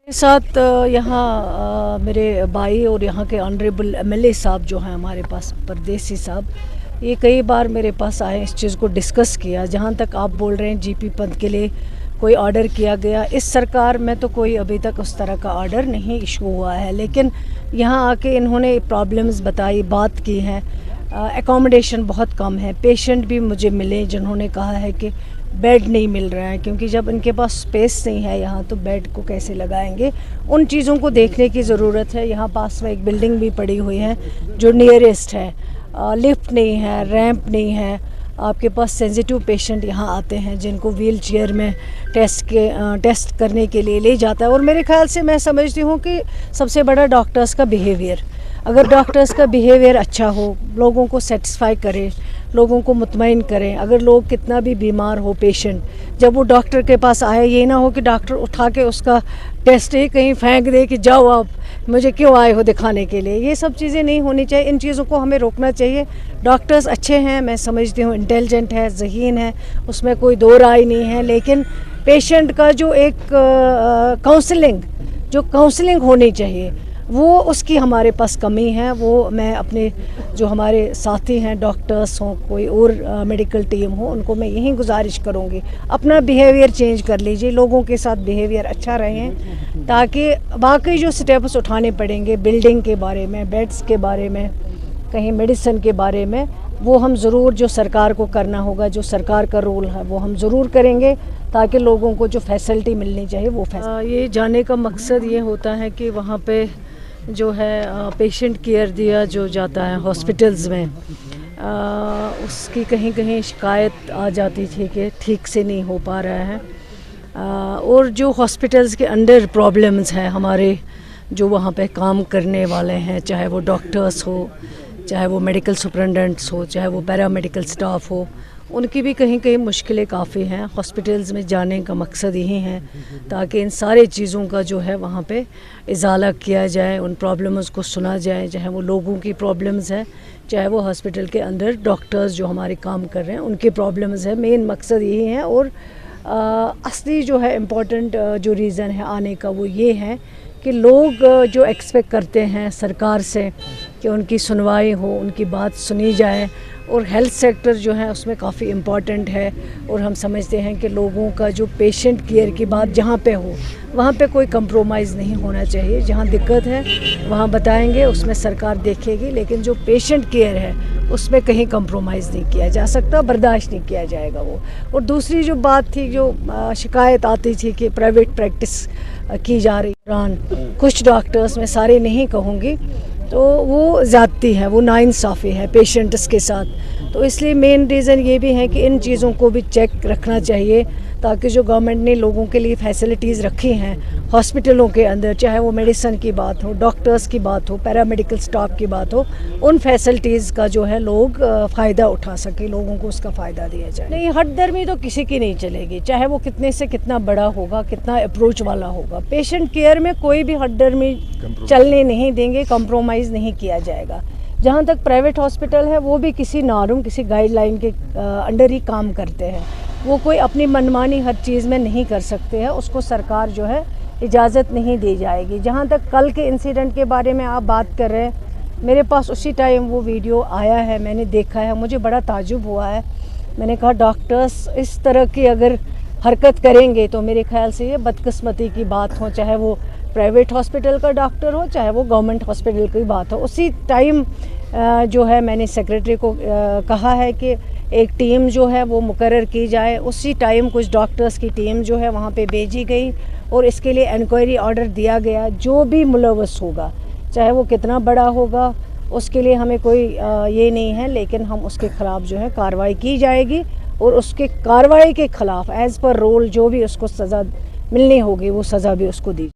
मेरे साथ यहाँ मेरे भाई और यहाँ के ऑनरेबल एमएलए साहब जो हैं हमारे पास, परदेसी साहब, ये कई बार मेरे पास आए, इस चीज़ को डिस्कस किया। जहाँ तक आप बोल रहे हैं जीपी पद के लिए कोई ऑर्डर किया गया, इस सरकार में तो कोई अभी तक उस तरह का ऑर्डर नहीं इशू हुआ है। लेकिन यहाँ आके इन्होंने प्रॉब्लम्स बताई, बात की है। एकोमोडेशन बहुत कम है। पेशेंट भी मुझे मिले जिन्होंने कहा है कि बेड नहीं मिल रहा है, क्योंकि जब इनके पास स्पेस नहीं है यहाँ, तो बेड को कैसे लगाएंगे। उन चीज़ों को देखने की ज़रूरत है। यहाँ पास में एक बिल्डिंग भी पड़ी हुई है जो नियरेस्ट है, लिफ्ट नहीं है, रैंप नहीं है। आपके पास सेंसिटिव पेशेंट यहाँ आते हैं जिनको व्हील चेयर में टेस्ट करने के लिए ले जाता है। और मेरे ख्याल से मैं समझती हूँ कि सबसे बड़ा डॉक्टर्स का बिहेवियर, अगर डॉक्टर्स का बिहेवियर अच्छा हो, लोगों को सेटिस्फाई करे, लोगों को मुतमईन करें। अगर लोग कितना भी बीमार हो पेशेंट, जब वो डॉक्टर के पास आए, ये ना हो कि डॉक्टर उठा के उसका टेस्ट ही कहीं फेंक दे कि जाओ आप, मुझे क्यों आए हो दिखाने के लिए। ये सब चीज़ें नहीं होनी चाहिए। इन चीज़ों को हमें रोकना चाहिए। डॉक्टर्स अच्छे हैं, मैं समझती हूँ, इंटेलिजेंट है, ज़हीन है, उसमें कोई दो राय नहीं है। लेकिन पेशेंट का जो एक काउंसलिंग होनी चाहिए, वो उसकी हमारे पास कमी है। वो मैं अपने जो हमारे साथी हैं, डॉक्टर्स हों, कोई और मेडिकल टीम हो, उनको मैं यही गुजारिश करूँगी, अपना बिहेवियर चेंज कर लीजिए, लोगों के साथ बिहेवियर अच्छा रहे, ताकि बाकी जो स्टेप्स उठाने पड़ेंगे बिल्डिंग के बारे में, बेड्स के बारे में, कहीं मेडिसिन के बारे में, वो हम ज़रूर, जो सरकार को करना होगा, जो सरकार का रोल है, वो हम ज़रूर करेंगे, ताकि लोगों को जो फैसिलिटी मिलनी चाहिए वो फैसिलिटी। ये जाने का मकसद ये होता है कि वहाँ पे जो है पेशेंट केयर दिया जो जाता है हॉस्पिटल्स में, उसकी कहीं कहीं शिकायत आ जाती थी कि ठीक से नहीं हो पा रहा है। और जो हॉस्पिटल्स के अंडर प्रॉब्लम्स हैं, हमारे जो वहाँ पे काम करने वाले हैं, चाहे वो डॉक्टर्स हो, चाहे वो मेडिकल सुपरिटेंडेंट्स हो, चाहे वो पैरामेडिकल स्टाफ हो, उनकी भी कहीं कहीं मुश्किलें काफ़ी हैं। हॉस्पिटल्स में जाने का मकसद यही है ताकि इन सारे चीज़ों का जो है वहाँ पे इजाला किया जाए, उन प्रॉब्लम्स को सुना जाए, चाहे वो लोगों की प्रॉब्लम्स है, चाहे वो हॉस्पिटल के अंदर डॉक्टर्स जो हमारे काम कर रहे हैं उनकी प्रॉब्लम्स है। मेन मकसद यही है। और असली जो है इम्पॉर्टेंट जो रीज़न है आने का, वो ये है कि लोग जो एक्सपेक्ट करते हैं सरकार से कि उनकी सुनवाई हो, उनकी बात सुनी जाए। और हेल्थ सेक्टर जो है उसमें काफ़ी इम्पॉर्टेंट है। और हम समझते हैं कि लोगों का जो पेशेंट केयर की बात जहाँ पे हो, वहाँ पे कोई कंप्रोमाइज़ नहीं होना चाहिए। जहाँ दिक्कत है वहाँ बताएंगे, उसमें सरकार देखेगी, लेकिन जो पेशेंट केयर है उसमें कहीं कंप्रोमाइज़ नहीं किया जा सकता, बर्दाश्त नहीं किया जाएगा वो। और दूसरी जो बात थी, जो शिकायत आती थी कि प्राइवेट प्रैक्टिस की जा रही है कुछ डॉक्टर्स, मैं सारे नहीं कहूँगी, तो वो ज़्यादती है, वो नाइंसाफ़ी है पेशेंट्स के साथ। तो इसलिए मेन रीज़न ये भी है कि इन चीज़ों को भी चेक रखना चाहिए, ताकि जो गवर्नमेंट ने लोगों के लिए फैसिलिटीज़ रखी हैं हॉस्पिटलों के अंदर, चाहे वो मेडिसिन की बात हो, डॉक्टर्स की बात हो, पैरामेडिकल स्टाफ की बात हो, उन फैसिलिटीज़ का जो है लोग फ़ायदा उठा सके, लोगों को उसका फ़ायदा दिया जाए। नहीं, हठधर्मी तो किसी की नहीं चलेगी, चाहे वो कितने से कितना बड़ा होगा, कितना अप्रोच वाला होगा। पेशेंट केयर में कोई भी हठधर्मी चलने नहीं देंगे, कंप्रोमाइज़ नहीं किया जाएगा। जहाँ तक प्राइवेट हॉस्पिटल है, वो भी किसी नॉर्म, किसी गाइडलाइन के अंडर ही काम करते हैं। वो कोई अपनी मनमानी हर चीज़ में नहीं कर सकते हैं, उसको सरकार जो है इजाज़त नहीं दी जाएगी। जहाँ तक कल के इंसिडेंट के बारे में आप बात कर रहे हैं, मेरे पास उसी टाइम वो वीडियो आया है, मैंने देखा है, मुझे बड़ा ताजुब हुआ है। मैंने कहा डॉक्टर्स इस तरह की अगर हरकत करेंगे तो मेरे ख्याल से ये बदकिस्मती की बात हो, चाहे वो प्राइवेट हॉस्पिटल का डॉक्टर हो, चाहे वो गवर्नमेंट हॉस्पिटल की बात हो। उसी टाइम जो है मैंने सेक्रेटरी को कहा है कि एक टीम जो है वो मुकर्रर की जाए। उसी टाइम कुछ डॉक्टर्स की टीम जो है वहाँ पे भेजी गई और इसके लिए इंक्वायरी ऑर्डर दिया गया। जो भी मुलव्वस होगा, चाहे वो कितना बड़ा होगा, उसके लिए हमें कोई ये नहीं है, लेकिन हम उसके ख़िलाफ़ जो है कार्रवाई की जाएगी। और उसके कार्रवाई के ख़िलाफ़ एज़ पर रोल जो भी उसको सज़ा मिलनी होगी, वो सज़ा भी उसको दी।